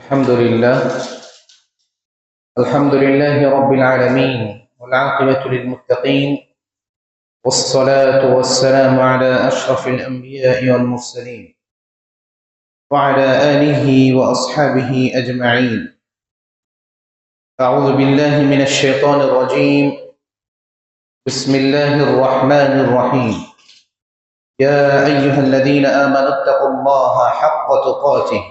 الحمد لله الحمد لله رب العالمين والعاقبة للمتقين والصلاة والسلام على أشرف الأنبياء والمرسلين وعلى آله وأصحابه أجمعين. أعوذ بالله من الشيطان الرجيم. بسم الله الرحمن الرحيم. يا أيها الذين آمنوا اتقوا الله حق تقاته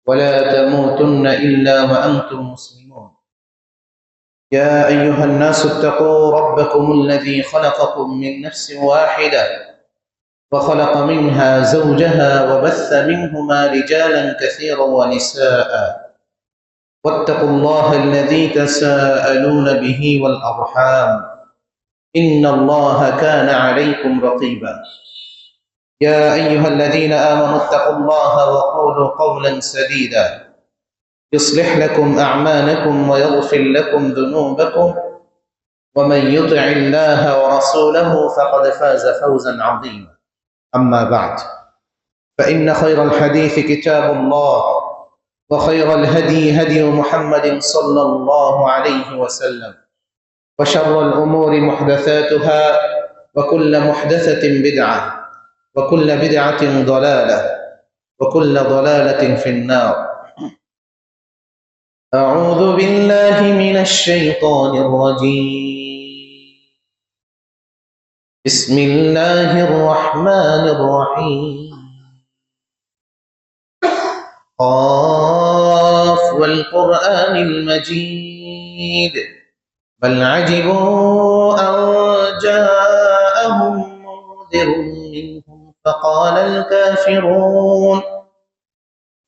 ولا تموتن إلا وأنتم مسلمون. يا أيها الناس اتقوا ربكم الذي خلقكم من نفس واحدة وخلق منها زوجها وبث منهما رجالا كثيرا ونساء واتقوا الله الذي تساءلون به والأرحام إن الله كان عليكم رقيبا. يا أيها الذين آمنوا اتقوا الله وقولوا قولا سديدا يصلح لكم أعمالكم ويغفر لكم ذنوبكم ومن يطع الله ورسوله فقد فاز فوزا عظيما. أما بعد فإن خير الحديث كتاب الله وخير الهدي هدي محمد صلى الله عليه وسلم وشر الأمور محدثاتها وكل محدثة بدعة وكل بدعة ضلالة وكل ضلالة في النار. أعوذ بالله من الشيطان الرجيم. بسم الله الرحمن الرحيم. قاف والقرآن المجيد بل عجبوا أن جاءهم منذر منهم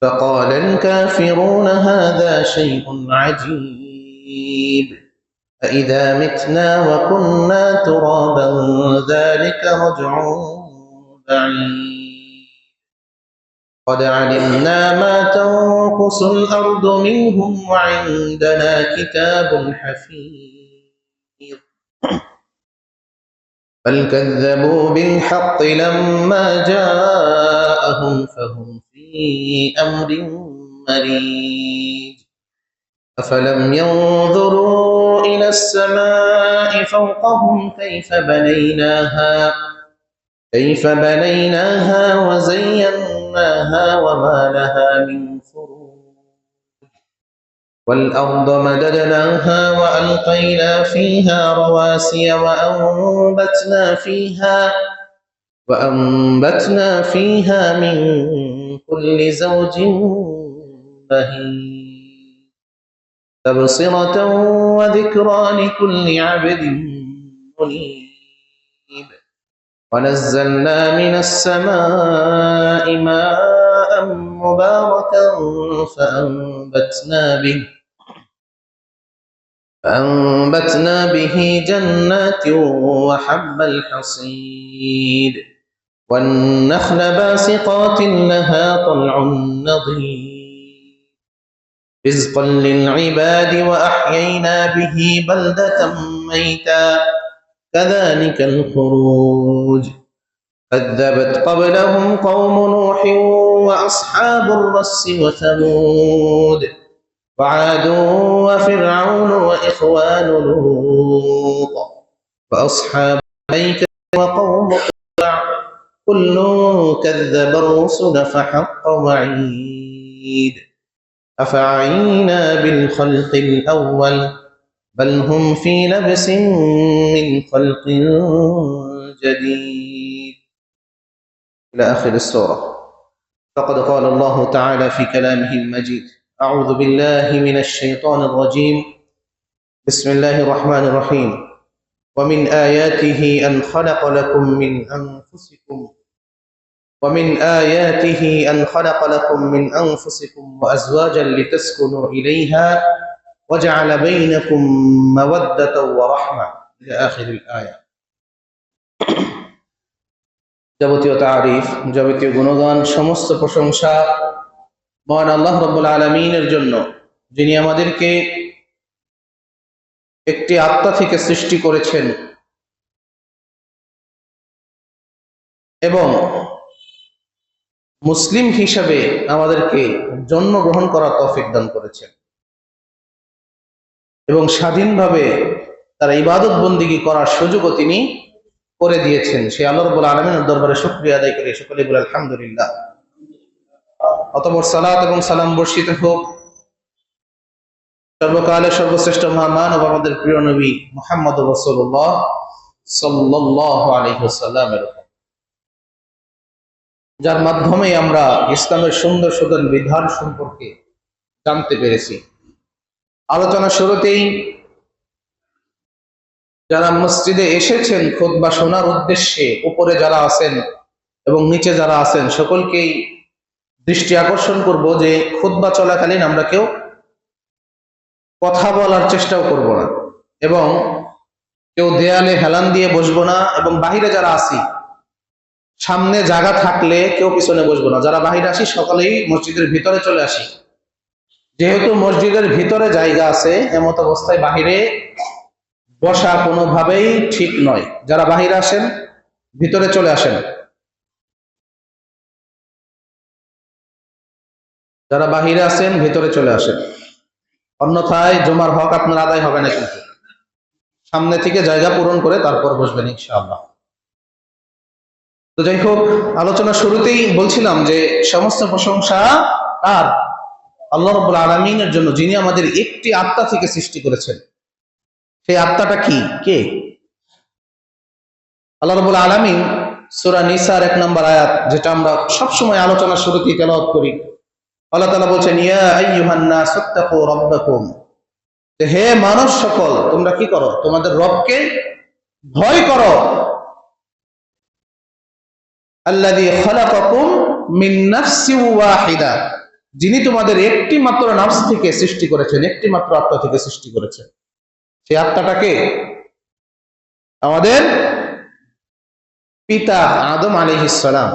فقال الكافرون هذا شيء عجيب أإذا متنا وكنا ترابا ذلك رجع بعيد قد علمنا ما تنقص الأرض منهم وعندنا كتاب حفيظ بل كذبوا بالحق لما جاءهم فهم في أمر مريج أفلم ينظروا إلى السماء فوقهم كيف بنيناها وزيناها وما لها من فروج والأرض مددناها وألقينا فيها رواسي وأنبتنا فيها من كل زوج بهيج تبصرة وذكرى لكل عبد منيب ونزلنا من السماء ماء مباركا فأنبتنا به جنات وحب الحصيد والنخل باسقات لها طلع نضيد رزقا للعباد وأحيينا به بلدة ميتا كذلك الخروج كذبت قبلهم قوم نوح وأصحاب الرس وثمود وعاد وفرعون وإخوان لوط وأصحاب الأيكة وقوم تبع كل كذب الرسل فحق وعيد أفعينا بالخلق الأول بل هم في لبس من خلق جديد إلى آخر السورة. فقد قال الله تعالى في كلامه المجيد: أعوذ بالله من الشيطان الرجيم. بسم الله الرحمن الرحيم. ومن آياته أن خلق لكم من أنفسكم وأزواجا لتسكنوا إليها وجعل بينكم مودة ورحمة إلى آخر الآية. যাবতীয় তারিফ, যাবতীয় গুণগান, সমস্ত প্রশংসা মহান আল্লাহ রাব্বুল আলামিনের জন্য, যিনি আমাদেরকে একটি আত্মা থেকে সৃষ্টি করেছেন এবং মুসলিম হিসাবে আমাদেরকে জন্মগ্রহণ করার তৌফিক দান করেছেন এবং স্বাধীনভাবে তারা ইবাদত বন্দিগি করার সুযোগও তিনি করে দিয়েছেন। সে আল্লাহ রাব্বুল আলামিনের দরবারে শুকরিয়া আদায় করে সকলে বলে আলহামদুলিল্লাহ। অতঃপর সালাত এবং সালাম বর্ষিত হোক সর্বকালের সর্বশ্রেষ্ঠ মহামানব আমাদের প্রিয় নবী মুহাম্মদ রাসূলুল্লাহ সাল্লাল্লাহু আলাইহি ওয়াসাল্লামের উপর, যার মাধ্যমে আমরা ইসলামের সুন্দর সুন্দর বিধান সম্পর্কে জানতে পেরেছি। আলোচনা শুরুতেই যারা মসজিদে এসেছেন খুতবা শোনার উদ্দেশ্যে, উপরে যারা আছেন এবং নিচে যারা আছেন, সকলকেই দৃষ্টি আকর্ষণ করব যে খুতবা চলাকালীন আমরা কেউ কথা বলার চেষ্টাও করব না এবং কেউ দেয়ালে হেলান দিয়ে বসবো না, এবং বাহিরে যারা আসি সামনে জায়গা থাকলে কেউ পিছনে বসবো না। যারা বাহিরে আসি সকলেই মসজিদের ভিতরে চলে আসি, যেহেতু মসজিদের ভিতরে জায়গা আছে, এমত অবস্থায় বাহিরে বসা কোনোভাবেই ঠিক নয়। যারা বাহিরে আসেন ভিতরে চলে আসেন, যারা বাহিরে আছেন ভিতরে চলে আসেন, অন্যথায় জুমার হক আপনার আদায় হবে না। কিন্তু সামনে থেকে জায়গা পূরণ করে তারপর বসবেন ইনশাআল্লাহ। তো যাই হোক, আলোচনা শুরুতেই বলছিলাম যে সমস্ত প্রশংসা আর আল্লাহ রাব্বুল আলামিনের জন্য, যিনি আমাদের একটি আত্মা থেকে সৃষ্টি করেছেন। সেই আত্মাটা কি? কে? আল্লাহ রাব্বুল আলামিন সূরা নিসার 1 নম্বর আয়াত, যেটা আমরা সবসময় আলোচনা শুরুতেই তেলাওয়াত করি, আল্লাহ তাআলা বলছেন, ইয়া আইয়ুহান নাস ইত্তাকু রাব্বাকুম, হে মানুষ সকল, তোমরা কি করো? তোমাদের রবকে ভয় করো। আল্লাযী খালাকাকুম মিন নাফসিন ওয়াহিদা, যিনি তোমাদের একটি মাত্র নফস থেকে সৃষ্টি করেছেন, একটি মাত্র আত্মা থেকে সৃষ্টি করেছেন। সেই আত্মাটাকে আমাদের পিতা আদম আলাইহিস সালাম,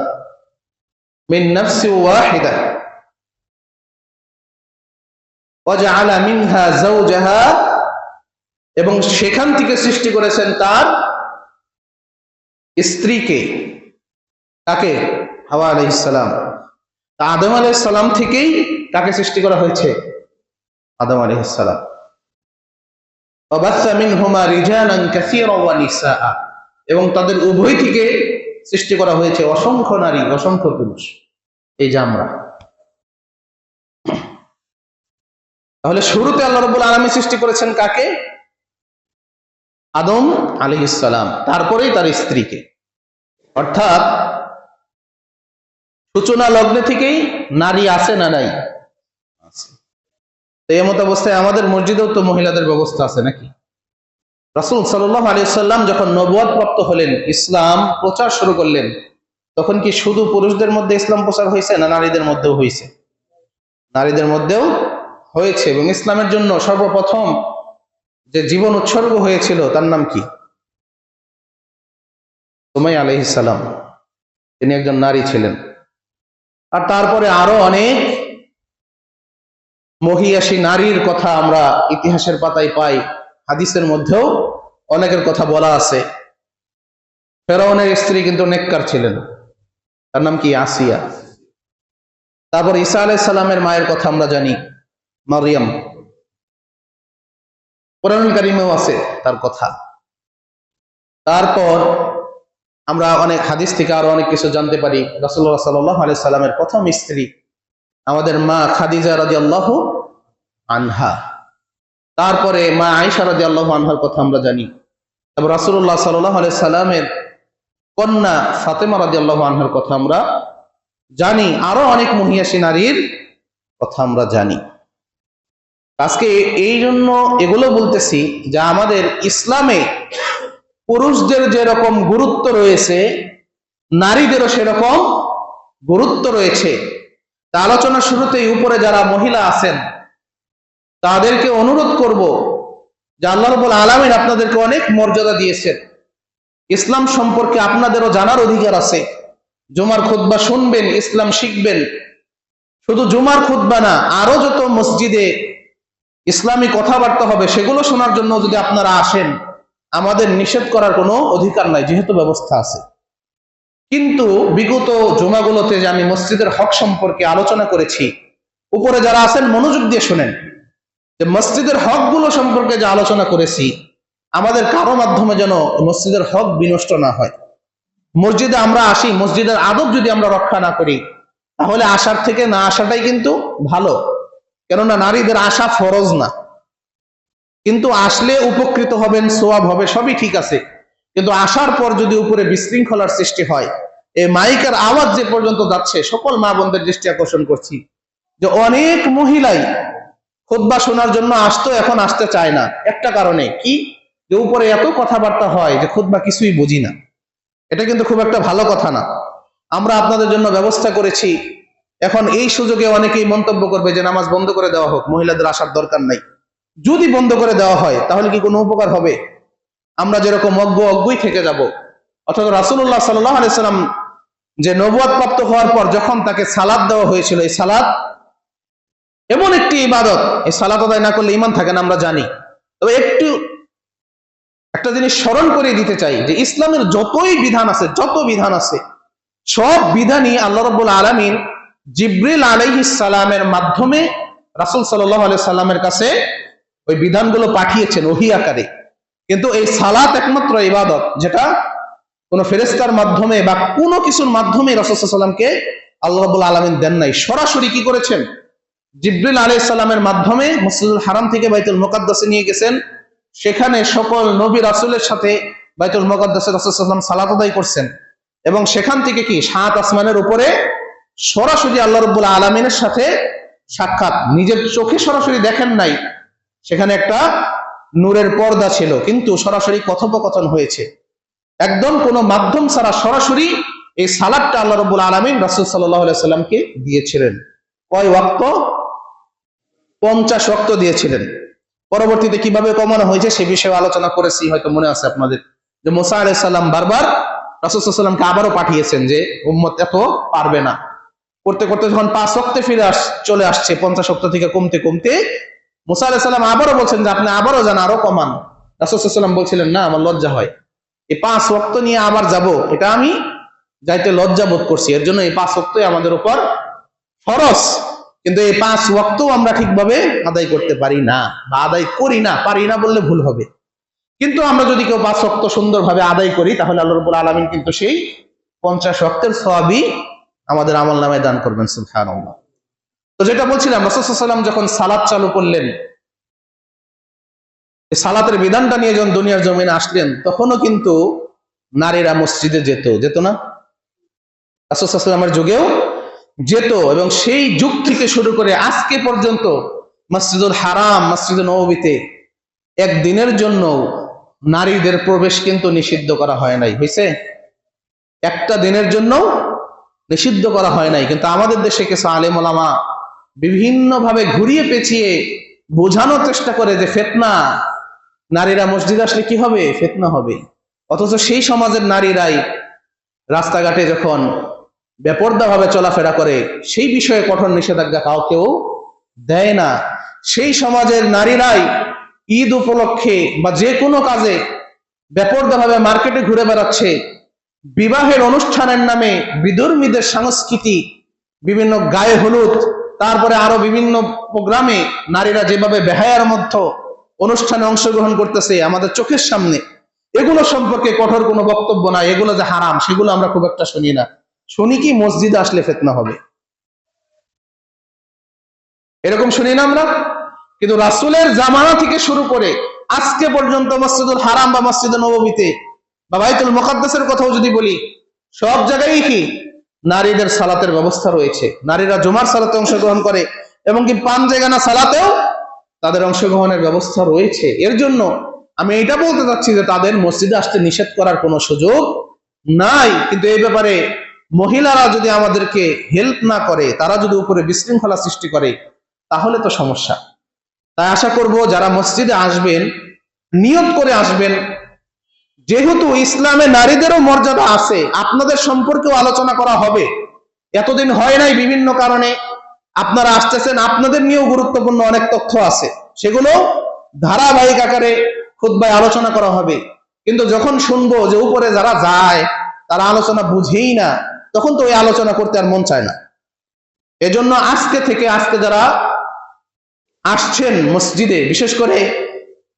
মিন নাফসিন ওয়াহিদা ওয়াজআলা মিনহা যাওজাহা, এবং সেখান থেকে সৃষ্টি করেছেন তার স্ত্রীকে। তাকে? হাওয়া আলাইহিস সালাম। আদম আলাইহিস সালাম থেকেই তাকে সৃষ্টি করা হয়েছে, আদম আলাইহিস সালাম। ওয়াবাসসা মিনহুমা রিজালান কাসীরা ওয়া নিসাআ, এবং তাদের উভয় থেকে সৃষ্টি করা হয়েছে অসংখ্য নারী, অসংখ্য পুরুষ। এই যে আমরা, তাহলে শুরুতে আল্লাহ রাব্বুল আলামিন সৃষ্টি করেছেন কাকে? আদম আলাইহিস সালাম, তারপরেই তার স্ত্রীকে। অর্থাৎ সূচনা লগ্নে থেকেই নারী আছে না নাই? আছে। তো এমত অবস্থায় আমাদের মসজিদেও তো মহিলাদের ব্যবস্থা আছে নাকি? রাসূল সাল্লাল্লাহু আলাইহি ওয়াসাল্লাম যখন নবুয়ত প্রাপ্ত হলেন, ইসলাম প্রচার শুরু করলেন, তখন কি শুধু পুরুষদের মধ্যে ইসলাম প্রচার হয়েছে, না নারীদের মধ্যেও হয়েছে? নারীদের মধ্যেও হয়েছে। এবং ইসলামের জন্য সর্বপ্রথম যে জীবন উৎসর্গ হয়েছিল তার নাম কি? সুমাইয়া আলাইহিস সালাম। তিনি একজন নারী ছিলেন। আর তারপরে আরো অনেক মহিয়াসী নারীর কথা আমরা ইতিহাসের পাতায় পাই, হাদিসের মধ্যেও অনেকের কথা বলা আছে। ফেরাউনের স্ত্রী কিন্তু নেককার ছিলেন, তার নাম কি? আসিয়া। তারপর ঈসা আলাইহিস সালামের মায়ের কথা আমরা জানি, মারিয়াম। কোরআনুল কারীমেও আছে তার কথা। তারপর আমরা অনেক হাদিস থেকে আরো অনেক কিছু জানতে পারি। রাসূলুল্লাহ সাল্লাল্লাহু আলাইহি সাল্লামের প্রথম স্ত্রী আমাদের মা খাদিজা রাদিয়াল্লাহু আনহা। তারপরে মা আয়েশা রাদিয়াল্লাহু আনহার কথা আমরা জানি। তারপর রাসূলুল্লাহ সাল্লাল্লাহু আলাইহি সাল্লামের কন্যা ফাতেমা রাদিয়াল্লাহু আনহার কথা আমরা জানি। আরো অনেক মহিয়াসী নারীর কথা আমরা জানি। আজকে এই জন্য এগুলো বলতেছি যে আমাদের ইসলামে পুরুষদের যেরকম গুরুত্ব রয়েছে, নারীদেরও সেরকম গুরুত্ব রয়েছে। তা আলোচনা শুরুতেই উপরে যারা মহিলা আছেন তাদেরকে অনুরোধ করব যে আল্লাহ রাব্বুল আলামিন আপনাদেরকে অনেক মর্যাদা দিয়েছেন। ইসলাম সম্পর্কে আপনাদেরও জানার অধিকার আছে। জুমার খুতবা শুনবেন, ইসলাম শিখবেন। শুধু জুমার খুতবা না, আরো যত মসজিদে ইসলামী কথাবার্তা হবে সেগুলো শোনার জন্য যদি আপনারা আসেন, আমাদের নিষেধ করার কোনো অধিকার নাই, যেহেতু ব্যবস্থা আছে। কিন্তু বিগত জুমাগুলোতে যে আমি মসজিদের হক সম্পর্কে আলোচনা করেছি, উপরে যারা আছেন মনোযোগ দিয়ে শুনেন, যে মসজিদের হকগুলো সম্পর্কে যে আলোচনা করেছি, আমাদের কারো মাধ্যমে যেন মসজিদের হক বিনষ্ট না হয়। মসজিদে আমরা আসি, মসজিদের আদব যদি আমরা রক্ষা না করি, তাহলে আসার থেকে না আসাটাই কিন্তু ভালো। কেননা নারীদের আসা ফরজ না, কিন্তু আসলে উপকৃত হবেন, সোয়াব হবে, সবই ঠিক আছে। কিন্তু আসার পর যদি উপরে বিশৃঙ্খলার সৃষ্টি হয়, এই মাইকের আওয়াজ যে পর্যন্ত যাচ্ছে, সকল মা বোনদের দৃষ্টি আকর্ষণ করছি যে অনেক মহিলাই খুতবা শোনার জন্য আসতো, এখন আসতে চায় না। একটা কারণে কি, যে উপরে এত কথাবার্তা হয় যে খুতবা কিছুই বুঝি না। এটা কিন্তু খুব একটা ভালো কথা না। আমরা আপনাদের জন্য ব্যবস্থা করেছি। এখন এই সুযোগে অনেকেই মন্তব্য করবে যে নামাজ বন্ধ করে দেওয়া হোক, মহিলাদের আসার দরকার নাই। যদি বন্ধ করে দেওয়া হয় তাহলে কি কোনো উপকার হবে? আমরা যেরকম অজ্ঞই থেকে যাব। অথচ রাসূলুল্লাহ সাল্লাল্লাহু আলাইহি সাল্লাম যে নবুয়ত প্রাপ্ত হওয়ার পর যখন তাকে সালাত দেওয়া হয়েছিল, এই সালাত এমন একটি ইবাদত, এই সালাত আদায় না করলে ঈমান থাকে না, আমরা জানি। তবে একটা জিনিস স্মরণ করে দিতে চাই যে ইসলামের যতই বিধান আছে, যত বিধান আছে, সব বিধানই আল্লাহ রাব্বুল আলামিন জিবরিল আলাইহিস সালামের মাধ্যমে রাসূল সাল্লাল্লাহু আলাইহি সাল্লামের কাছে ওই বিধানগুলো পাঠিয়েছেন ওহী আকারে। কিন্তু এই সালাত একমাত্র ইবাদত যেটা কোনো ফেরেশতার মাধ্যমে বা কোনো কিছুর মাধ্যমে রাসূল সাল্লাল্লাহু আলাইহি সাল্লামকে আল্লাহ রাব্বুল আলামিন দেন নাই। সরাসরি কি করেছেন? জিবরিল আলাইহিস সালামের মাধ্যমে মসজিদুল হারাম থেকে বাইতুল মুকাদ্দাসে নিয়ে গেছেন। সেখানে সকল নবী রাসূলের সাথে বাইতুল মুকাদ্দাসে রাসূল সাল্লাল্লাহু আলাইহি ওয়াসাল্লাম সালাত আদায় করছেন। এবং সেখান থেকে কি সাত আসমানের উপরে সরাসরি আল্লাহ রাব্বুল আলামিনের সাথে সাক্ষাৎ, নিজের চোখে সরাসরি দেখেন নাই, সেখানে একটা নূরের পর্দা ছিল, কিন্তু সরাসরি কথোপকথন হয়েছে। একদম কোনো মাধ্যম ছাড়া সরাসরি এই সালাতটা আল্লাহ রাব্বুল আলামিন রাসূল সাল্লাল্লাহু আলাইহি সাল্লামকে দিয়েছিলেন। কয় ওয়াক্ত? 50 ওয়াক্ত দিয়েছিলেন। পরবর্তীতে কিভাবে কমানো হয়েছে সে বিষয়ে আলোচনা করেছি, হয়তো মনে আছে আপনাদের, যে মুসা আলাইহিস সালাম বারবার রাসূল সাল্লাল্লাহু আলাইহি ওয়াসাল্লামকে আবারও পাঠিয়েছেন যে উম্মত এত পারবে না। করতে করতে যখন 5 ওয়াক্তে চলে আসছে, 50 ওয়াক্ত থেকে কমতে কমতে মুসা আলাইহিস সালাম আবারও বলছেন যে আপনি আবারও যান, আরো কমান। রাসূল সাল্লাল্লাহু আলাইহি ওয়াসাল্লাম বলছিলেন না, আমার লজ্জা হয়, এই 5 ওয়াক্ত নিয়ে আবার যাব, এটা আমি যাইতে লজ্জা বোধ করছি, এর জন্য এই 5 ওয়াক্তই আমাদের উপর ফরজ। কিন্তু এই 5 ওয়াক্ত আমরা ঠিকভাবে আদায় করতে পারি না, বা আদায় করি না, পারি না বললে ভুল হবে। কিন্তু আমরা যদি কেউ 5 ওয়াক্ত সুন্দরভাবে আদায় করি, তাহলে আল্লাহ রাব্বুল আলামিন কিন্তু সেই 50 ওয়াক্তের সওয়াবই আমাদের আমলনামায় দান করবেন। সুবহানাল্লাহ। তো যেটা বলছিলাম, রাসূল সাল্লাল্লাহু আলাইহি ওয়াসাল্লাম যখন সালাত চালু করলেন, এই সালাতের বিধানটা নিয়ে যখন দুনিয়ার জমিনে আসলেন, তখনও কিন্তু নারীরা মসজিদে যেত না? রাসূল সাল্লাল্লাহু আলাইহি ওয়াসাল্লামের যুগেও যেত, এবং সেই যুগ থেকে শুরু করে আজকে পর্যন্ত মসজিদুল হারাম, মসজিদুল নববীতে একদিনের জন্য নারীদের প্রবেশ কিন্তু নিষিদ্ধ করা হয় নাই। হয়েছে? একটা দিনের জন্য নিষিদ্ধ করা হয় নাই। কিন্তু আমাদের দেশে কিছু আলেম ওলামা বিভিন্ন ভাবে ঘুরিয়ে পেঁচিয়ে বোঝানোর চেষ্টা করে যে ফিতনা, নারীরা মসজিদে আসলে কি হবে? ফিতনা হবে। অথচ সেই সমাজের নারীরাই রাস্তাঘাটে যখন বেপরদা ভাবে চলাফেরা করে, সেই বিষয়ে কঠোর নিষেধাজ্ঞা কাউকেও দেয় না। সেই সমাজের নারীরাই ঈদ উপলক্ষে বা যে কোনো কাজে বেপরদা ভাবে মার্কেটে ঘুরে বেড়াচ্ছে। বিবাহের অনুষ্ঠানের নামে বিধর্মীদের সংস্কৃতি, বিভিন্ন গায়ে হলুদ, তারপরে আরো বিভিন্ন প্রোগ্রামে নারীরা যেভাবে বেহায়ার মধ্যে অনুষ্ঠানে অংশগ্রহণ করতেছে আমাদের চোখের সামনে, এগুলো সম্পর্কে কঠোর কোনো বক্তব্য নাই। এগুলো যে হারাম সেগুলো আমরা খুব একটা শুনি না। শুনি কি মসজিদে আসলে ফিতনা হবে, এরকম শুনি না আমরা। কিন্তু রাসূলের জামানা থেকে শুরু করে আজকে পর্যন্ত মসজিদুল হারাম বা মসজিদে নববীতে বা বাইতুল মুকাদ্দাসের কথাও যদি বলি, সব জায়গায় কি নারীদের সালাতের ব্যবস্থা রয়েছে। নারীরা জুমার সালাতে অংশগ্রহণ করে, এবং কি পাঞ্জেগানা সালাতেও তাদের অংশগ্রহণের ব্যবস্থা রয়েছে। এর জন্য আমি এটা বলতে চাচ্ছি যে তাদের মসজিদে আসতে নিষেধ করার কোনো সুযোগ নাই। কিন্তু এই ব্যাপারে মহিলারা যদি আমাদেরকে হেল্প না করে, তারা যদি উপরে বিশৃঙ্খলা সৃষ্টি করে, তাহলে তো সমস্যা। তাই আশা করব যারা মসজিদে আসবেন, নিয়ত করে আসবেন, যেহেতু ইসলামে নারীদেরও মর্যাদা আছে, আপনাদের সম্পর্কেও আলোচনা করা হবে। এতদিন হয় নাই বিভিন্ন কারণে, আপনারা আসতেছেন, আপনাদের নিয়েও গুরুত্বপূর্ণ অনেক তথ্য আছে, সেগুলো ধারাবাহিক আকারে খুতবায় আলোচনা করা হবে। কিন্তু যখন শুনবো যে উপরে যারা যায় তারা আলোচনা বুঝেই না, তখন তো ওই আলোচনা করতে আর মন চায় না। এজন্য আজকে যারা আসছেন মসজিদে, বিশেষ করে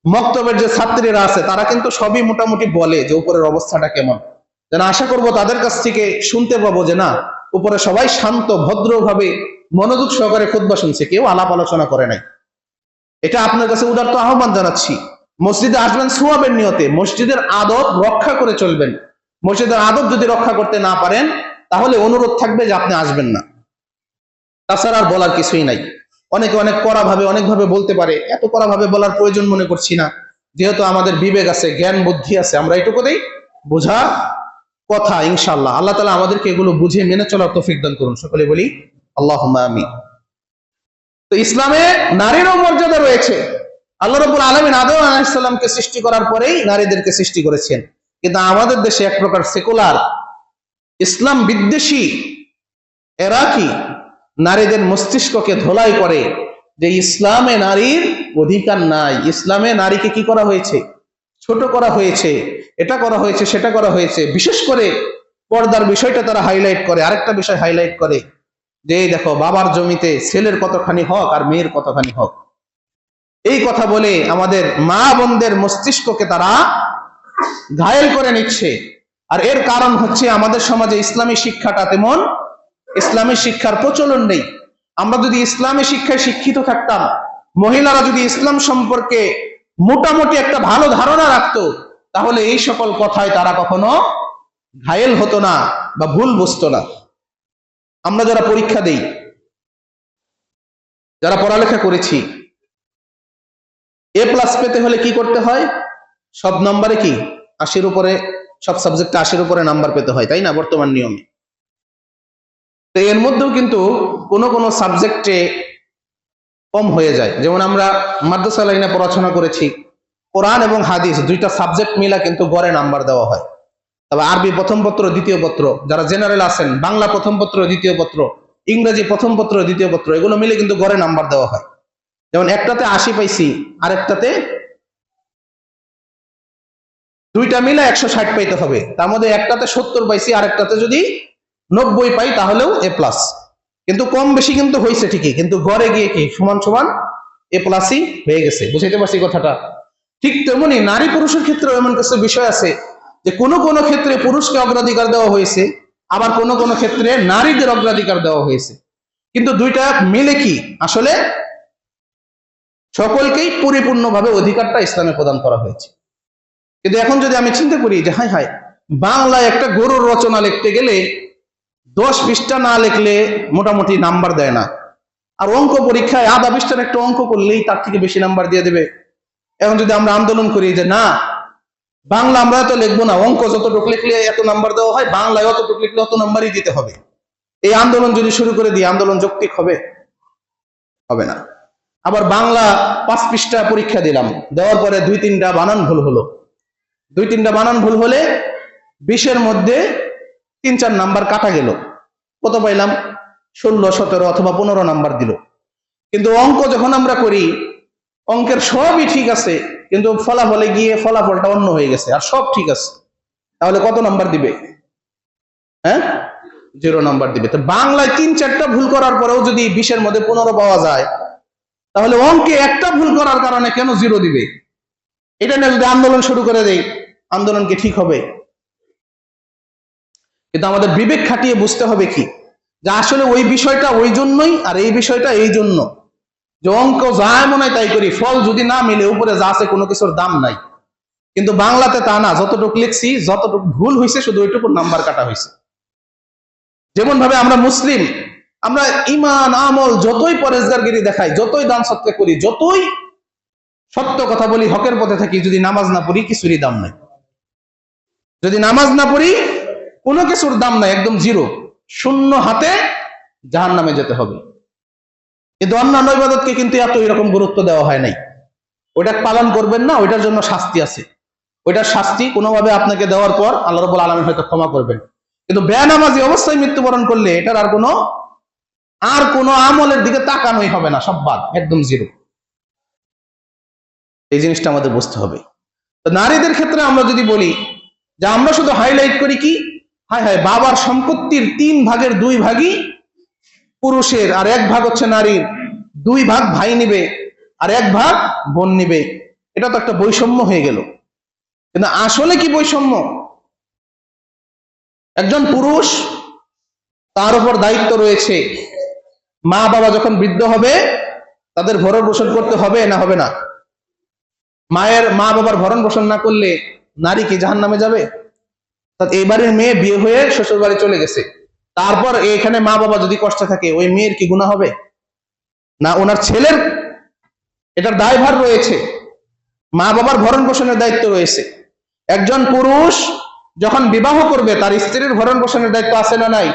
মক্তবের যে ছাত্রীরা আছে, তারা কিন্তু সবই মোটামুটি বলে যে উপরের অবস্থাটা কেমন। যেন আশা করব তাদের কাছ থেকে শুনতে পাবো যে না, উপরে সবাই শান্ত ভদ্রভাবে মনোযোগ সহকারে খুতবা শুনছে, কেউ আলাপ আলোচনা করে নাই। এটা আপনার কাছে উদারত আহ্বান জানাচ্ছি। মসজিদে আসবেন সোয়াবের নিয়তে, মসজিদের আদব রক্ষা করে চলবেন। মসজিদের আদব যদি রক্ষা করতে না পারেন, তাহলে অনুরোধ থাকবে যে আপনি আসবেন না। তাছাড়া আর বলার কিছুই নাই। অনেকে অনেক কড়া ভাবে অনেকভাবে বলতে পারে, এত কড়া ভাবে বলার প্রয়োজন মনে করছি না। যেহেতু আমাদের বিবেক আছে, জ্ঞান বুদ্ধি আছে, আমরা এটুকুতেই বোঝা কথা। ইনশাআল্লাহ আল্লাহ তাআলা আমাদেরকে এগুলো বুঝে মেনে চলার তৌফিক দান করুন। সকলে বলি আল্লাহুম্মা আমিন। তো ইসলামে নারীরও মর্যাদা রয়েছে। আল্লাহ রাব্বুল আলামিন আদম আলাইহিস সালামকে সৃষ্টি করার পরেই নারীদেরকে সৃষ্টি করেছেন। কিন্তু আমাদের দেশে এক প্রকার সেকুলার ইসলাম বিদ্বেষী এরা কি নারীদের মস্তিষ্ককে ধোলাই করে যে ইসলামে নারীর অধিকার নাই, ইসলামে নারীকে কি করা হয়েছে, ছোট করা হয়েছে, এটা করা হয়েছে, সেটা করা হয়েছে। বিশেষ করে পর্দার বিষয়টা তারা হাইলাইট করে। আরেকটা বিষয় হাইলাইট করে যে এই দেখো, বাবার জমিতে ছেলের কতখানি হক আর মেয়ের কতখানি হক। এই কথা বলে আমাদের মা বোনদের মস্তিষ্ককে তারা ঘায়েল করে নিচ্ছে। আর এর কারণ হচ্ছে আমাদের সমাজে ইসলামী শিক্ষাটা তেমন, ইসলামী শিক্ষার প্রচলন নেই। আমরা যদি ইসলামী শিক্ষায় শিক্ষিত থাকতাম, মহিলারা যদি ইসলাম সম্পর্কে মোটামুটি একটা ভালো ধারণা রাখতো, তাহলে এই সকল কথায় তারা কখনো ঘায়েল হতো না বা ভুল বুঝতো না। আমরা যারা পরীক্ষা দেই, যারা পড়ালেখা করেছি, A+ পেতে হলে কি করতে হয়? সব নম্বরে কি 80-র উপরে, সব সাবজেক্টে 80-র উপরে নাম্বার পেতে হয়, তাই না? বর্তমান নিয়মে। তো এর মধ্যেও কিন্তু কোনো সাবজেক্টে কম হয়ে যায়। যেমন আমরা মাদ্রাসা লাইনে পড়াশোনা করেছি, কোরআন এবং হাদিস দুইটা সাবজেক্ট মিলা কিন্তু গড়ে নাম্বার দেওয়া হয়। তবে আরবি প্রথম পত্র দ্বিতীয় পত্র, যারা জেনারেল আছেন, বাংলা প্রথম পত্র দ্বিতীয় পত্র, ইংরেজি প্রথম পত্র দ্বিতীয় পত্র, এগুলো মিলে কিন্তু গড়ে নাম্বার দেওয়া হয়। যেমন একটাতে 80 পাইছি, আরেকটাতে, দুইটা মিলে 160 পাইতে হবে। তার মধ্যে একটাতে 70 পাইছি, আরেকটাতে যদি 90 পাই তাহলেও A+। কিন্তু কম বেশি কিন্তু হয়েছে ঠিকই, কিন্তু গড়ে গিয়ে কি সমান সমান A+ই হয়ে গেছে। বুঝাইতে পারছি কথাটা? ঠিক তেমনি নারী পুরুষের ক্ষেত্রে এমন কিছু বিষয় আছে যে কোনো ক্ষেত্রে পুরুষকে অগ্রাধিকার দেওয়া হয়েছে, আবার কোনো ক্ষেত্রে নারীদের অগ্রাধিকার দেওয়া হয়েছে। কিন্তু দুইটা মিলে কি আসলে সকলকেই পরিপূর্ণভাবে অধিকারটা ইসলামে প্রদান করা হয়েছে। কিন্তু এখন যদি আমি চিন্তা করি যে হায় হায়, বাংলায় একটা গরুর রচনা লিখতে গেলে 10 পৃষ্ঠা না লিখলে মোটামুটি নাম্বার দেয় না। আর অঙ্ক পরীক্ষায় আধা পৃষ্ঠার একটা অঙ্ক করলেই তার থেকে বেশি নাম্বার দিয়ে দেবে। এখন যদি আমরা আন্দোলন করি যে না, বাংলা আমরা এত লিখবো না, অঙ্ক যতটুকু লিখলে এত নাম্বার দেওয়া হয়, বাংলায় অতটুকু লিখলে অত নাম্বারই দিতে হবে, এই আন্দোলন যদি শুরু করে দিই, আন্দোলন যৌক্তিক হবে? হবে না। আবার বাংলা 5 পৃষ্ঠা পরীক্ষা দিলাম, দেওয়ার পরে 2-3টা বানান ভুল হলো, 2-3টা বানান ভুল হলে 20-এর মধ্যে 3-4 নাম্বার কাটা গেল। কত পাইলাম? 16, 17 অথবা 15 নাম্বার দিল। কিন্তু অঙ্ক যখন আমরা করি, অঙ্কের সবই ঠিক আছে, কিন্তু ফলাফলে গিয়ে ফলাফলটা অন্য হয়ে গেছে, আর সব ঠিক আছে, তাহলে কত নাম্বার দিবে? হ্যাঁ, 0 নাম্বার দিবে। তো বাংলায় 3-4টা ভুল করার পরেও যদি 20-এর মধ্যে 15 পাওয়া যায়, তাহলে অঙ্কে একটা ভুল করার কারণে কেন 0 দিবে? এটা নিয়ে যদি আন্দোলন শুরু করে দেই, আন্দোলন কি ঠিক হবে? কিন্তু আমাদের বিবেক খাটিয়ে বুঝতে হবে কি, যে আসলে ওই বিষয়টা ওই জন্যই, আর এই বিষয়টা এই জন্য, যে অঙ্ক যা মনে হয় তাই করি, ফল যদি না মিলে উপরে যা আছে কোনো কিছুর দাম নাই। কিন্তু বাংলাতে তা না, যতটুকু লিখছি, যতটুকু ভুল হয়েছে শুধু ওইটুকু নাম্বার কাটা হয়েছে। যেমন ভাবে আমরা মুসলিম, আমরা ইমান আমল যতই পরেজগারগিরি দেখাই, যতই দান সৎকা করি, যতই সত্য কথা বলি, হকের পথে থাকি, যদি নামাজ না পড়ি কিছুরই দাম নাই। যদি নামাজ না পড়ি কোনো কিছুর দাম নাই, একদম 0, শূন্য হাতে জাহান্নামে যেতে হবে। কিন্তু অন্যান্য ইবাদতকে কিন্তু এত এরকম গুরুত্ব দেওয়া হয় নাই। ওইটা পালন করবেন না, ওইটার জন্য শাস্তি আছে, ওইটার শাস্তি কোনোভাবে আপনাকে দেওয়ার পর আল্লাহ রাব্বুল আলামিন হয়তো ক্ষমা করবেন। কিন্তু বেনামাজি অবস্থায় মৃত্যুবরণ করলে এটার আর কোনো আমলের দিকে তাকানোই হবে না, সব বাদ, একদম 0। এই জিনিসটা আমাদের বুঝতে হবে। তো নারীদের ক্ষেত্রে আমরা যদি বলি যে আমরা শুধু হাইলাইট করি কি, হায় হায়, বাবার সম্পত্তির 3/2 পুরুষের আর 1 ভাগ হচ্ছে নারীর, 2 ভাগ ভাই নিবে আর 1 ভাগ বোন নিবে। এটা তো একটা বৈষম্য হয়ে গেল। কিন্তু আসলে কি বৈষম্য? একজন পুরুষ, তার উপর দায়িত্ব রয়েছে, মা বাবা যখন বৃদ্ধ হবে তাদের ভরণ পোষণ করতে হবে না হবে না? মা বাবার ভরণ পোষণ না করলে নারী কি জাহান্নামে যাবে? এই বাড়ির মেয়ে বিয়ে হয়ে শ্বশুর বাড়ি চলে গেছে, তারপর এখানে মা বাবা যদি কষ্টে থাকে, ওই মেয়ের কি গুনাহ হবে না? ওনার ছেলের এটার দায়ভার রয়েছে, মা বাবার ভরণ পোষণের দায়িত্ব রয়েছে। একজন পুরুষ যখন বিবাহ করবে, তার স্ত্রীর ভরণ পোষণের দায়িত্ব আছে না নাই?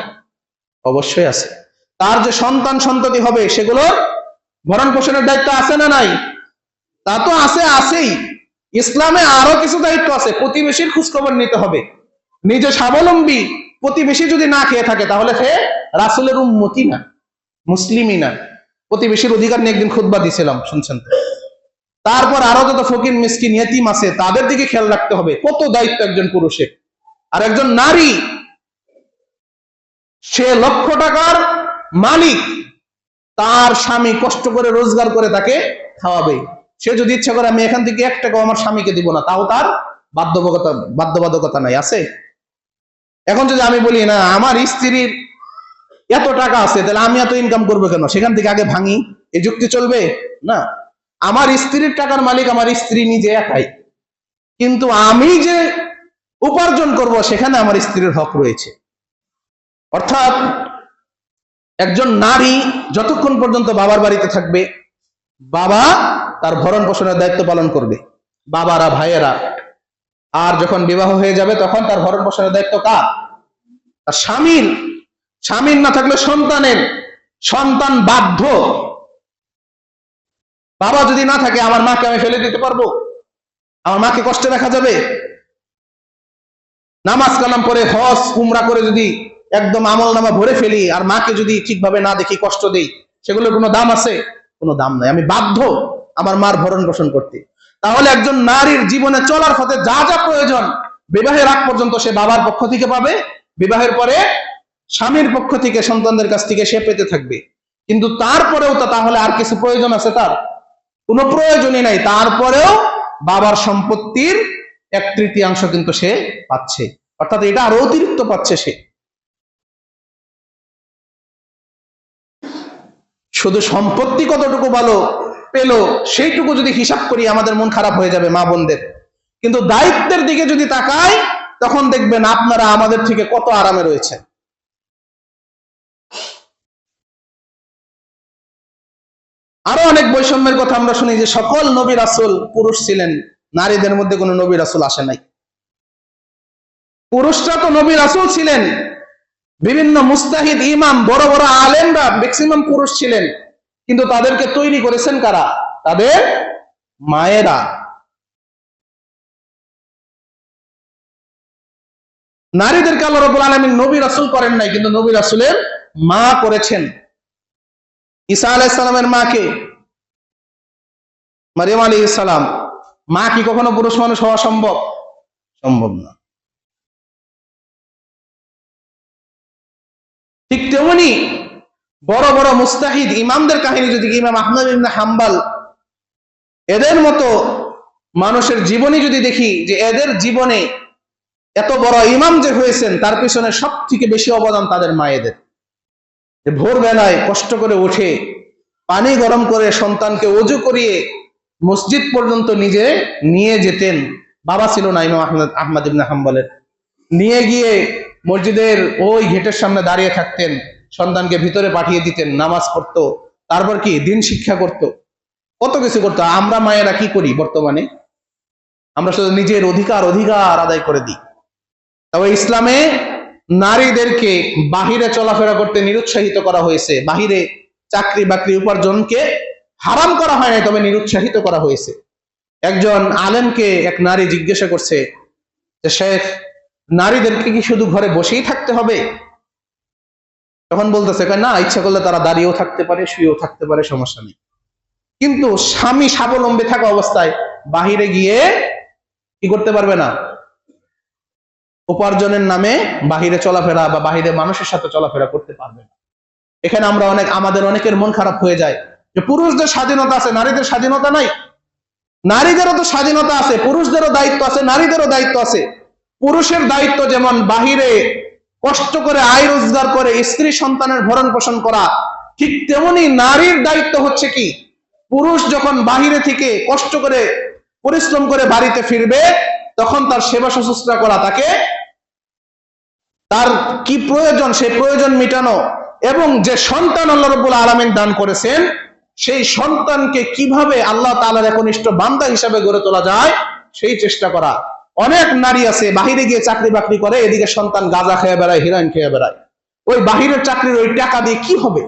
অবশ্যই আছে। তার যে সন্তান সন্ততি হবে, সেগুলোর ভরণ পোষণের দায়িত্ব আছে না নাই? তা তো আছেই। ইসলামে আরো কিছু দায়িত্ব আছে। প্রতিবেশীর খোঁজখবর নিতে হবে। নিজে স্বাবলম্বী, প্রতিবেশী যদি না খেয়ে থাকে তাহলে সে রাসূলের উম্মতি না, মুসলিমই না। প্রতিবেশীর অধিকার নিয়ে একদিন খুতবা দিয়েছিলাম, শুনছেন তো? তারপর আরো যত ফকির মিসকিন ইয়েতিম আছে, তাদের দিকে খেয়াল রাখতে হবে। কত দায়িত্ব একজন পুরুষের। আর একজন নারী, সে লক্ষ টাকার মালিক, তার স্বামী কষ্ট করে রোজগার করে তাকে খাওয়াবে। সে যদি ইচ্ছা করে আমি এখান থেকে 1 টাকাও আমার স্বামীকে দিব না, তাও তার বাধ্যবাধকতা নাই, আছে? এখন যদি আমি বলি না আমার স্ত্রীর এত টাকা আছে, তাহলে আমি এত ইনকাম করবো কেন, সেখান থেকে আগে ভাঙি, এই যুক্তি চলবে না? আমার স্ত্রীর টাকার মালিক আমার স্ত্রী নিজে একাই, কিন্তু আমি যে উপার্জন করব সেখানে আমার স্ত্রীর হক রয়েছে। অর্থাৎ একজন নারী যতক্ষণ পর্যন্ত বাবার বাড়িতে থাকবে, বাবা তার ভরণ পোষণের দায়িত্ব পালন করবে, বাবারা, ভাইয়েরা। আর যখন বিবাহ হয়ে যাবে, তখন তার ভরণ পোষণের দায়িত্ব কার? তার স্বামীর। স্বামীর না থাকলে সন্তানের। সন্তান বাধ্য। বাবা যদি না থাকে, আমার মাকে আমি ফেলে দিতে পারবো? আমার মাকে কষ্টে রাখা যাবে? নামাজ কালাম করে, হজ উমরা করে যদি একদম আমল নামা ভরে ফেলি, আর মাকে যদি ঠিকভাবে না দেখি, কষ্ট দেই, সেগুলোর কোনো দাম আছে? কোনো দাম নাই। আমি বাধ্য আমার মার ভরণ পোষণ করতে। তাহলে একজন নারীর জীবনে চলার পথে যা যা প্রয়োজন, বিবাহের আগ পর্যন্ত সে বাবার পক্ষ থেকে পাবে, বিবাহের পরে স্বামীর পক্ষ থেকে, সন্তানদের কাছ থেকে সে পেতে থাকবে। কিন্তু তারপরেও তো তাহলে আর কিছু প্রয়োজন আছে? তার কোনো প্রয়োজনই নাই। তারপরেও বাবার সম্পত্তির 1/3 কিন্তু সে পাচ্ছে, অর্থাৎ এটা আরো অতিরিক্ত পাচ্ছে সে। শুধু সম্পত্তি কতটুকু ভালো পেল সেইটুকু যদি হিসাব করি, আমাদের মন খারাপ হয়ে যাবে মা বোনদের। কিন্তু দায়িত্বের দিকে যদি তাকাই, তখন দেখবেন আপনারা আমাদের থেকে কত আরামে রয়েছে। আরো অনেক বৈষম্যের কথা আমরা শুনি, যে সকল নবী রাসূল পুরুষ ছিলেন, নারীদের মধ্যে কোনো নবী রাসূল আসে নাই। পুরুষরা তো নবী রাসূল ছিলেন। বিভিন্ন মুস্তাহিদ ইমাম, বড় বড় আলেমরা ম্যাক্সিমাম পুরুষ ছিলেন, কিন্তু তাদেরকে তৈরি করেছেন কারা? তাদের মায়েরা। নারীদেরকে আল্লাহ রাব্বুল আলামিন নবী রাসূল করেন নাই, কিন্তু নবী রাসূলের মা করেছেন। ঈসা আলাইহিস সালামের মাকে, মারিয়াম আলাইহিস সালাম, মা কি কখনো পুরুষ মানুষ হওয়া সম্ভব? সম্ভব না। ঠিক তেমনি বড় বড় মুস্তাহিদ ইমামদের কাহিনী যদি, ইমাম আহমদ ইবনে হাম্বল, এদের মতো মানুষের জীবনী যদি দেখি, যে এদের জীবনে এত বড় ইমাম যে হয়েছেন, তার পিছনে সব থেকে বেশি অবদান তাদের মায়েদের। ভোরবেলায় কষ্ট করে উঠে পানি গরম করে সন্তানকে ওযু করিয়ে মসজিদ পর্যন্ত নিজে নিয়ে যেতেন। বাবা ছিল না ইমাম আহমদ ইবনে হাম্বলের। নিয়ে গিয়ে মসজিদের ওই গেটের সামনে দাঁড়িয়ে থাকতেন, সন্তানকে ভিতরে পাঠিয়ে দিতেন, নামাজ পড়তো, তারপর কি দিন শিক্ষা করত, কত কিছু করতো। আমরা মায়েরা কি করি বর্তমানে? আমরা শুধু নিজের অধিকার আদায় করে দিই। তবে ইসলামে নারীদেরকে বাহিরে চলাফেরা করতে নিরুৎসাহিত করা হয়েছে। বাহিরে চাকরি বাকরি উপার্জনকে হারাম করা হয় না, তবে নিরুৎসাহিত করা হয়েছে। একজন আলেমকে এক নারী জিজ্ঞাসা করছে যে, শেখ, নারীদেরকে কি শুধু ঘরে বসেই থাকতে হবে? তখন বলতেছে, না, ইচ্ছা করলে তারা দাঁড়িয়েও থাকতে পারে, শুয়েও থাকতে পারে, সমস্যা নেই। কিন্তু স্বামী স্বাবলম্বী থাকা অবস্থায় বাহিরে গিয়ে কি করতে পারবে না? উপার্জনের নামে বাহিরে চলাফেরা বা বাহিরে মানুষের সাথে চলাফেরা করতে পারবে না। এখানে আমরা আমাদের অনেকের মন খারাপ হয়ে যায় যে পুরুষদের স্বাধীনতা আছে, নারীদের স্বাধীনতা নাই। নারীদেরও তো স্বাধীনতা আছে, পুরুষদেরও দায়িত্ব আছে, নারীদেরও দায়িত্ব আছে। পুরুষের দায়িত্ব যেমন বাহিরে কষ্ট করে আয় রোজগার করে স্ত্রী সন্তানের ভরণ পোষণ করা, ঠিক তেমনি নারীর দায়িত্ব হচ্ছে কি, পুরুষ যখন বাহিরে থেকে কষ্ট করে পরিশ্রম করে বাড়িতে ফিরবে তখন তার সেবা শুশ্রূষা করা, তাকে তার কি প্রয়োজন সেই প্রয়োজন মেটানো, এবং যে সন্তান আল্লাহ রাব্বুল আলামিন দান করেছেন সেই সন্তানকে কিভাবে আল্লাহ তাআলার একনিষ্ঠ বান্দা হিসেবে গড়ে তোলা যায় সেই চেষ্টা করা। অনেক নারী আছে বাহিরে গিয়ে চাকরি বাকরি করে, এদিকে সন্তান গাঁজা খেয়ে বেড়ায়, হিরোইন খেয়ে বেড়ায়। ওই বাহিরের চাকরির ওই টাকা দিয়ে কি হবে?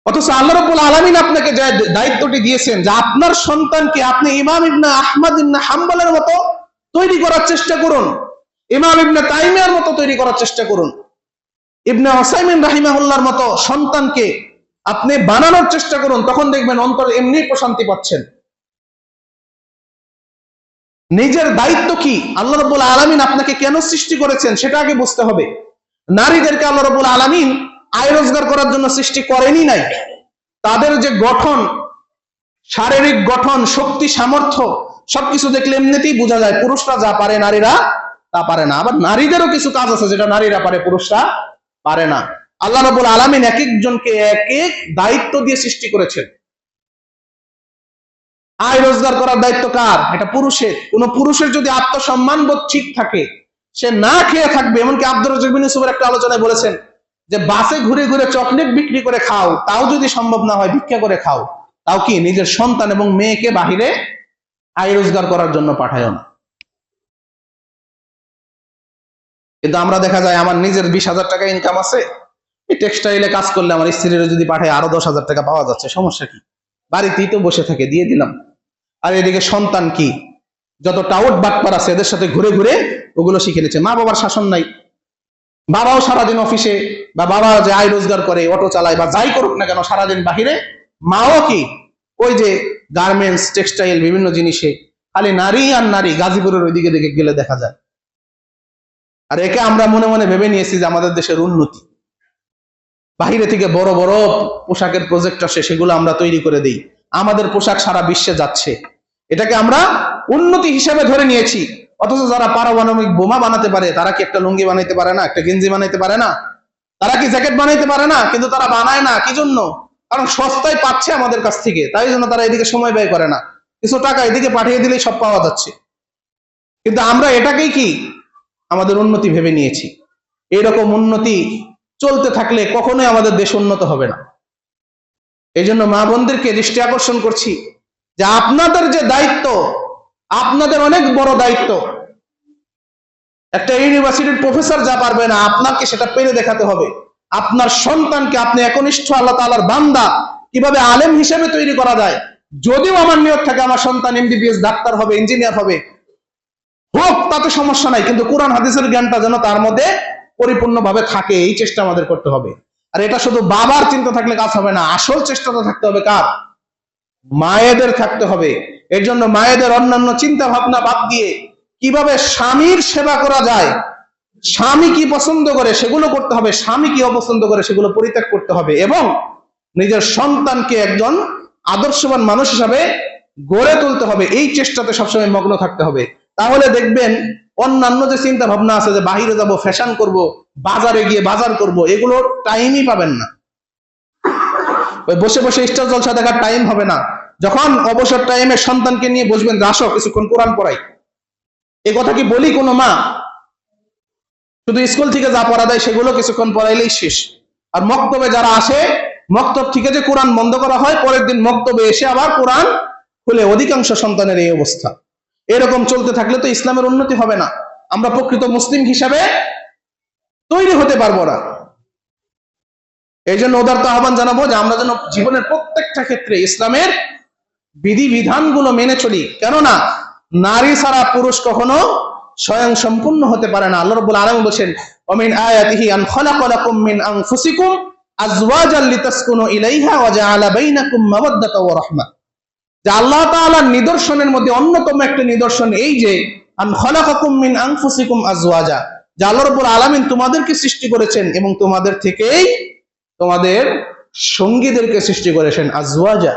অথচ আল্লাহ রাব্বুল আলামিন আপনাকে যে দায়িত্বটি দিয়েছেন যে আপনার সন্তানকে আপনি ইমাম ইবনে আহমদ ইবনে হাম্বলের মতো তৈরি করার চেষ্টা করুন, ইমাম ইবনে তাইমিয়ার মতো তৈরি করার চেষ্টা করুন, ইবনে উসাইমিন রাহিমাহুল্লাহর মতো সন্তানকে আপনি বানানোর চেষ্টা করুন। তখন দেখবেন অন্তর এমনি প্রশান্তি পাচ্ছেন। নিজের দায়িত্ব কি, আল্লাহ রাব্বুল আলামিন আপনাকে কেন সৃষ্টি করেছেন সেটা আগে বুঝতে হবে। নারীদেরকে আল্লাহ রাব্বুল আলামিন আয় রোজগার করার জন্য সৃষ্টি করেনই নাই। তাদের যে গঠন, শারীরিক গঠন, শক্তি, সামর্থ্য সবকিছু দেখলে এমনিতেই বোঝা যায় পুরুষরা যা পারে নারীরা তা পারে না। আবার নারীদেরও কিছু কাজ আছে যেটা নারীরা পারে, পুরুষরা পারে না। আল্লাহ রাব্বুল আলামিন এক একজনকে এক এক দায়িত্ব দিয়ে সৃষ্টি করেছেন। আয় রোজগার করার দায়িত্ব কার? এটা পুরুষের। কোন পুরুষের যদি আত্মসম্মান বোধ ঠিক থাকে, সে না খেয়ে থাকবে। এমনকি আব্দুর রাজ্জাক বিন ইউসুফের একটা আলোচনায় বলেছেন যে বাসে ঘুরে ঘুরে চকলেট বিক্রি করে খাও, তাও যদি সম্ভব না হয় ভিক্ষা করে খাও, তাও কি নিজের সন্তান এবং মেয়েকে বাহিরে আয় রোজগার করার জন্য পাঠায় না। কিন্তু আমরা দেখা যায় আমার নিজের 20,000 টাকা ইনকাম আছে, এই টেক্সটাইলে কাজ করলে আমার স্ত্রীর যদি পাঠায় আরো 10,000 টাকা পাওয়া যাচ্ছে, সমস্যা কি, বাড়িতেই তো বসে থাকে, দিয়ে দিলাম। আর এদিকে সন্তান কি যত টাউট বাটপার আছে এদের সাথে ঘুরে ঘুরে ওগুলো শিখে নিচ্ছে। মা বাবার শাসন নাই, বাবাও সারাদিন অফিসে, বা বাবা যে আয় রোজগার করে অটো চালায় বা যাই করুক না কেন সারাদিন বাহিরে, মাও কি ওই যে গার্মেন্টস, টেক্সটাইল, বিভিন্ন জিনিসে খালি নারী আর নারী। গাজীপুরের ওইদিকে দিকে গেলে দেখা যায়। আর একে আমরা মনে মনে ভেবে নিয়েছি যে আমাদের দেশের উন্নতি। বাহিরে থেকে বড় বড় পোশাকের প্রজেক্ট আসে, সেগুলো আমরা তৈরি করে দিই, আমাদের পোশাক সারা বিশ্বে যাচ্ছে, এটাকে আমরা উন্নতি হিসেবে ধরে নিয়েছি। অথচ যারা পারমাণবিক বোমা বানাতে পারে তারা কি একটা লুঙ্গি বানাইতে পারে না, একটা গেঞ্জি বানাইতে পারে না? তারা কি জ্যাকেট বানাইতে পারে না? কিন্তু তারা বানায় না, কি জন্য? কারণ সস্তায় পাচ্ছে আমাদের কাছ থেকে, তাই জন্য তারা এদিকে সময় ব্যয় করে না, কিছু টাকা এদিকে পাঠিয়ে দিলেই সব পাওয়া যাচ্ছে। কিন্তু আমরা এটাকেই কি আমাদের উন্নতি ভেবে নিয়েছি। এইরকম উন্নতি চলতে থাকলে কখনোই আমাদের দেশ উন্নত হবে না। এই জন্য মা বোনদেরকে দৃষ্টি আকর্ষণ করছি যে আপনাদের যে দায়িত্ব, আপনাদের অনেক বড় দায়িত্ব। একটা ইউনিভার্সিটির প্রফেসর যা পারবে না, আপনাকে সেটা পেরে দেখাতে হবে। আপনার সন্তানকে আপনি একনিষ্ঠ আল্লাহ তাআলার বান্দা কিভাবে আলেম হিসেবে তৈরি করা যায়। যদিও আমার নিয়ত থাকে আমার সন্তান এমবিবিএস ডাক্তার হবে, ইঞ্জিনিয়ার হবে, হোক, তাতে সমস্যা নাই, কিন্তু কোরআন হাদিসের জ্ঞানটা যেন তার মধ্যে পরিপূর্ণভাবে থাকে, এই চেষ্টা আমাদের করতে হবে। আর এটা শুধু বাবার চিন্তা থাকলে কাজ হবে না, আসল চেষ্টাটা থাকতে হবে কার? মায়েদের থাকতে হবে। এর জন্য মায়েদের অন্যান্য চিন্তা ভাবনা বাদ দিয়ে কিভাবে স্বামীর সেবা করা যায়, স্বামী কি পছন্দ করে সেগুলো করতে হবে, স্বামী কি অপছন্দ করে সেগুলো পরিত্যাগ করতে হবে, এবং নিজের সন্তানকে একজন আদর্শবান মানুষ হিসাবে গড়ে তুলতে হবে। এই চেষ্টাতে সবসময় মগ্ন থাকতে হবে। তাহলে দেখবেন অন্যান্য যে চিন্তা ভাবনা আছে যে বাহিরে যাব, ফ্যাশন করব, বাজারে গিয়ে বাজার করব, এগুলোর টাইমই পাবেন না। ওই বসে বসে স্টার জলসা দেখার টাইম হবে না। যখন অবসর টাইমে সন্তানকে নিয়ে বসবেন, আসো কিছুক্ষণ কোরআন পড়াই, এ কথা কি বলি কোনো মা? শুধু স্কুল থেকে যা পড়া দেয় সেগুলো কিছুক্ষণ পড়াইলেই শেষ। আর মক্তবে যারা আসে, মক্তব থেকে যে কোরআন বন্ধ করা হয়, পরের দিন মক্তবে এসে আবার কোরআন খুলে, অধিকাংশ সন্তানের এই অবস্থা। এরকম চলতে থাকলে তো ইসলামের উন্নতি হবে না, আমরা প্রকৃত মুসলিম হিসাবে তৈরি হতে পারবো না। এই জন্য উদারত আহ্বান জানাবো যে আমরা যেন জীবনের প্রত্যেকটা ক্ষেত্রে ইসলামের বিধি বিধানগুলো মেনে চলি। কেননা নারী ছাড়া পুরুষ কখনো স্বয়ং সম্পূর্ণ হতে পারে না। আল্লাহ রাব্বুল আলামিন বলেন, ওমিন আয়াতিহি আন খালাকা লাকুম মিন আনফুসিকুম আজওয়াজান লিতাসকুনু ইলাইহা ওয়া জাআলা বাইনাকুম মাওয়াদ্দাতা ওয়া রাহমা। যে আল্লাহ তাআলার নিদর্শনের মধ্যে অন্যতম একটা নিদর্শন এই যে আন খালাকাকুম মিন আনফুসিকুম আজওয়াজা, যে আল্লাহ রাব্বুল আলামিন তোমাদেরকে সৃষ্টি করেছেন এবং তোমাদের থেকেই তোমাদের সঙ্গীদেরকে সৃষ্টি করেছেন, আজওয়াজা,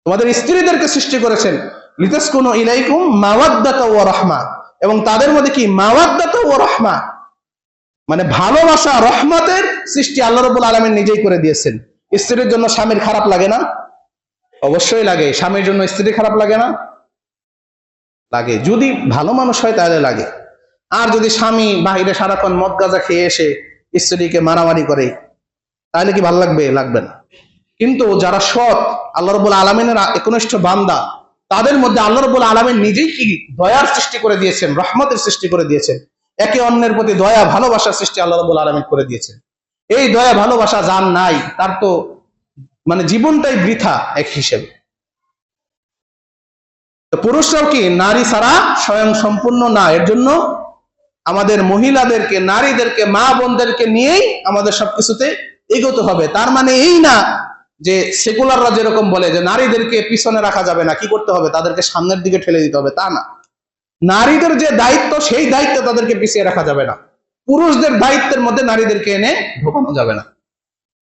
তোমাদের স্ত্রীদেরকে সৃষ্টি করেছেন, লিতাসকুনু ইলাইকুম মাওয়াদ্দাতা ওয়া রাহমা, এবং তাদের মধ্যে কি মাওয়াদ্দাতা ওয়া রাহমা, মানে ভালোবাসা রহমতের সৃষ্টি আল্লাহ রাব্বুল আলামিন নিজেই করে দিয়েছেন। স্ত্রীর জন্য স্বামীর খারাপ লাগে না? অবশ্যই লাগে। স্বামীর জন্য স্ত্রী খারাপ লাগে না? লাগে। যদি ভালো মানুষ হয় তাহলে লাগে। আর যদি স্বামী বাহিরে সারাক্ষণ মদ গাঁজা খেয়ে এসে স্ত্রীকে মারামারি করে, তাহলে কি ভালো লাগবে? লাগবে না। কিন্তু যারা সৎ, আল্লাহ রাব্বুল আলামিনের একনিষ্ঠ বান্দা, তাদের মধ্যে আল্লাহ রাব্বুল আলামিন নিজেই কি দয়ার সৃষ্টি করে দিয়েছেন, রহমতের সৃষ্টি করে দিয়েছেন। একে অন্যের প্রতি দয়া ভালোবাসার সৃষ্টি আল্লাহ রাব্বুল আলামিন করে দিয়েছেন। এই দয়া ভালোবাসা যার নাই, তার তো মানে জীবনটাই বৃথা এক হিসেবে। পুরুষরাও কি নারী ছাড়া স্বয়ং সম্পূর্ণ না। এর জন্য আমাদের মহিলাদেরকে, নারীদেরকে, মা বোনদেরকে নিয়েই আমাদের সবকিছুতে এগোতে হবে। তার মানে এই না যে সেকুলাররা যেরকম বলে যে নারীদেরকে পিছনে রাখা যাবে না, কি করতে হবে? তাদেরকে সামনের দিকে ঠেলে দিতে হবে, তা না। নারীদের যে দায়িত্ব, সেই দায়িত্ব তাদেরকে পিছিয়ে রাখা যাবে না। পুরুষদের দায়িত্বের মধ্যে নারীদেরকে এনে ঢোকানো যাবে না।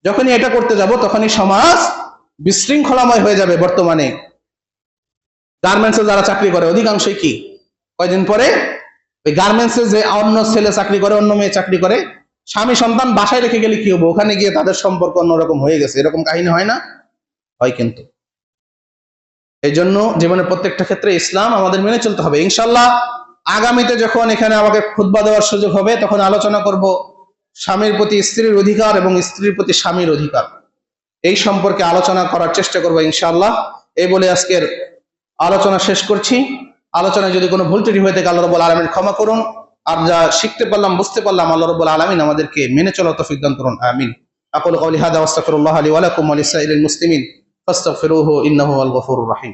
যখনই এটা করতে যাব, তখনই সমাজ বিশৃঙ্খলাময় হয়ে যাবে। বর্তমানে গার্মেন্টসে যারা চাকরি করে অধিকাংশই কি, কয়দিন পরে ওই গার্মেন্টসে যে অন্য ছেলে চাকরি করে, অন্য মেয়ে চাকরি করে, স্বামী সন্তান বাসায় রেখে গেলে কি হবে? ওখানে গিয়ে তাদের সম্পর্ক অন্যরকম হয়ে গেছে, এরকম কাহিনী হয় না? হয়। কিন্তু এই জন্য জীবনের প্রত্যেকটা ক্ষেত্রে ইসলাম আমাদের মেনে চলতে হবে। ইনশাল্লাহ আগামীতে যখন এখানে আমাকে খুতবা দেওয়ার সুযোগ হবে, তখন আলোচনা করব স্বামীর প্রতি স্ত্রীর অধিকার এবং স্ত্রীর প্রতি স্বামীর অধিকার। এই সম্পর্কে আলোচনা করার চেষ্টা করবো ইনশাআল্লাহ। এই বলে আজকের আলোচনা শেষ করছি। আলোচনায় যদি কোনো ভুল ত্রুটি হয়ে থাকে আল্লাহ রাব্বুল আলামিন ক্ষমা করুন। আর যা শিখতে পারলাম, বুঝতে পারলাম, আল্লাহ রাব্বুল আলামিন আমাদেরকে মেনে চলার তৌফিক দান করুন। আমিন। আকুলু কওলি হাযা ওয়া আস্তাগফিরুল্লাহ লি ওয়া লাকুম ওয়া লিসাইরিল মুসলিমিন ফাস্তাগফিরুহু ইন্নাহু হুয়াল গফুরুর রহিম।